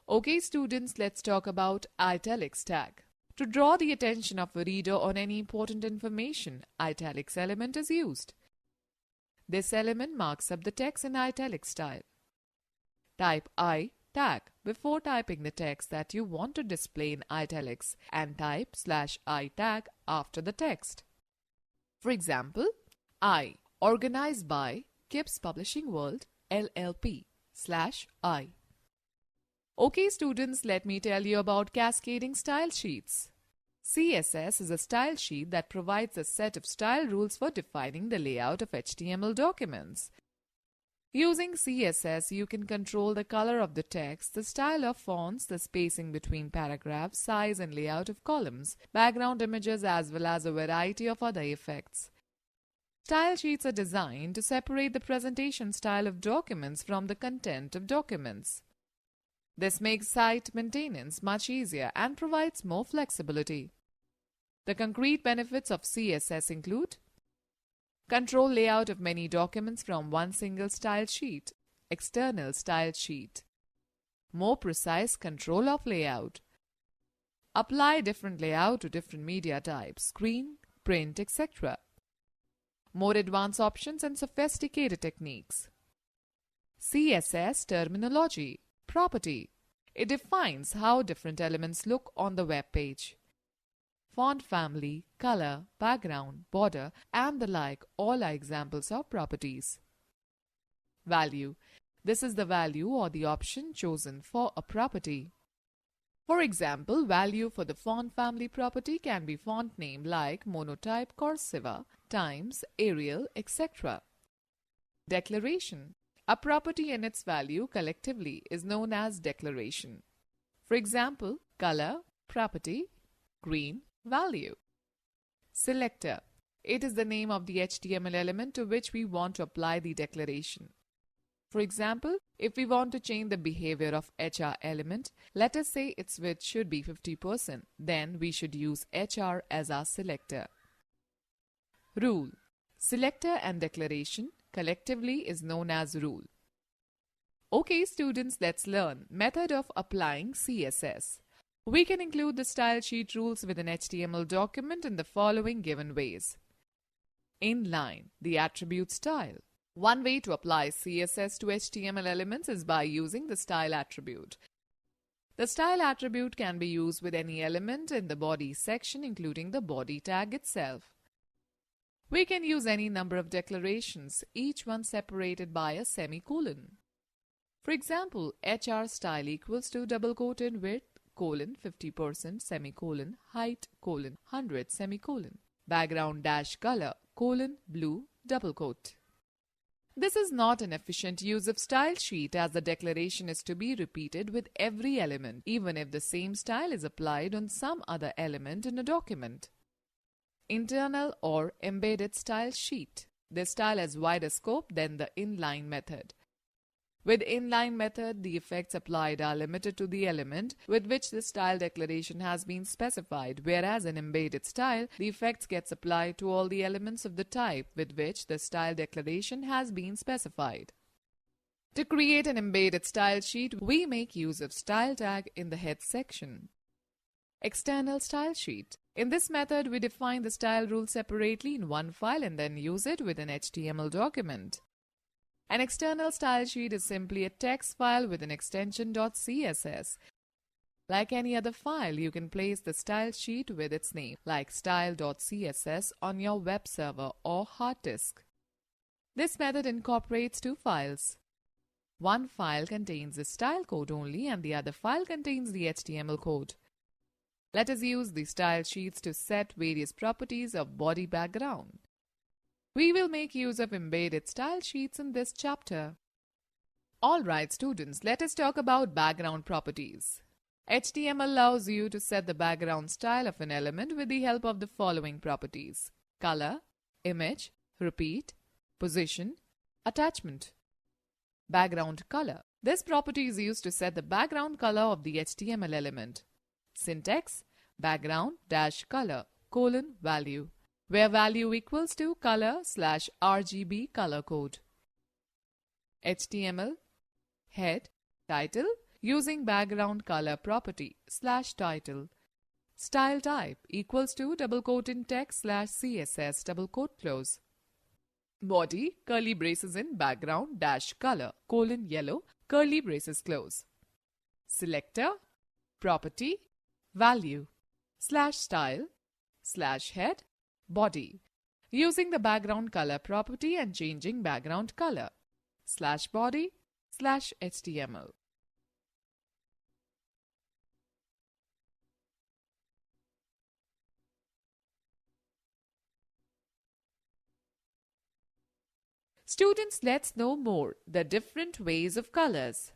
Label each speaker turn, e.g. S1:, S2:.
S1: Okay students, let's talk about italics tag. To draw the attention of a reader on any important information, italics element is used. This element marks up the text in italic style. Type I tag before typing the text that you want to display in italics and type /I tag after the text. For example, I, organized by Kipps Publishing World LLP /I. Okay students, let me tell you about cascading style sheets. CSS is a style sheet that provides a set of style rules for defining the layout of HTML documents. Using CSS, you can control the color of the text, the style of fonts, the spacing between paragraphs, size and layout of columns, background images, as well as a variety of other effects. Style sheets are designed to separate the presentation style of documents from the content of documents. This makes site maintenance much easier and provides more flexibility. The concrete benefits of CSS include control layout of many documents from one single style sheet, external style sheet, more precise control of layout, apply different layout to different media types, screen, print, etc., more advanced options and sophisticated techniques. CSS terminology. Property. It defines how different elements look on the web page. Font family, color, background, border, and the like all are examples of properties. Value. This is the value or the option chosen for a property. For example, value for the font family property can be font name like Monotype, Cursiva, Times, Arial, etc. Declaration. A property and its value collectively is known as declaration. For example, color, property, green, value. Selector. It is the name of the HTML element to which we want to apply the declaration. For example, if we want to change the behavior of HR element, let us say its width should be 50%, then we should use HR as our selector. Rule. Selector and declaration collectively is known as rule. Okay students, let's learn method of applying CSS. We can include the style sheet rules with an HTML document in the following given ways. Inline, the attribute style. One way to apply CSS to HTML elements is by using the style attribute. The style attribute can be used with any element in the body section, including the body tag itself. We can use any number of declarations, each one separated by a semicolon. For example, HR style equals to double quoted width, colon 50%, semicolon, height, colon 100, semicolon, background dash color, colon blue, double quote. This is not an efficient use of style sheet as the declaration is to be repeated with every element, even if the same style is applied on some other element in a document. Internal or embedded style sheet. This style has wider scope than the inline method. With inline method, the effects applied are limited to the element with which the style declaration has been specified, whereas in embedded style, the effects gets applied to all the elements of the type with which the style declaration has been specified. To create an embedded style sheet, we make use of style tag in the head section. External style sheet. In this method, we define the style rule separately in one file and then use it with an HTML document. An external style sheet is simply a text file with an extension .css. Like any other file, you can place the style sheet with its name, like style.css, on your web server or hard disk. This method incorporates two files. One file contains the style code only and the other file contains the HTML code. Let us use the style sheets to set various properties of body background. We will make use of embedded style sheets in this chapter. Alright students, let us talk about background properties. HTML allows you to set the background style of an element with the help of the following properties: color, image, repeat, position, attachment. Background color. This property is used to set the background color of the HTML element. Syntax: background dash color colon value, where value equals to color / RGB color code. HTML head, title, using background color property /title. Style type equals to double quote in text /CSS double quote close. Body curly braces in background dash color :yellow curly braces close. Selector property value /style /head body using the background color property and changing background color /body /HTML. Students, let's know more the different ways of colors.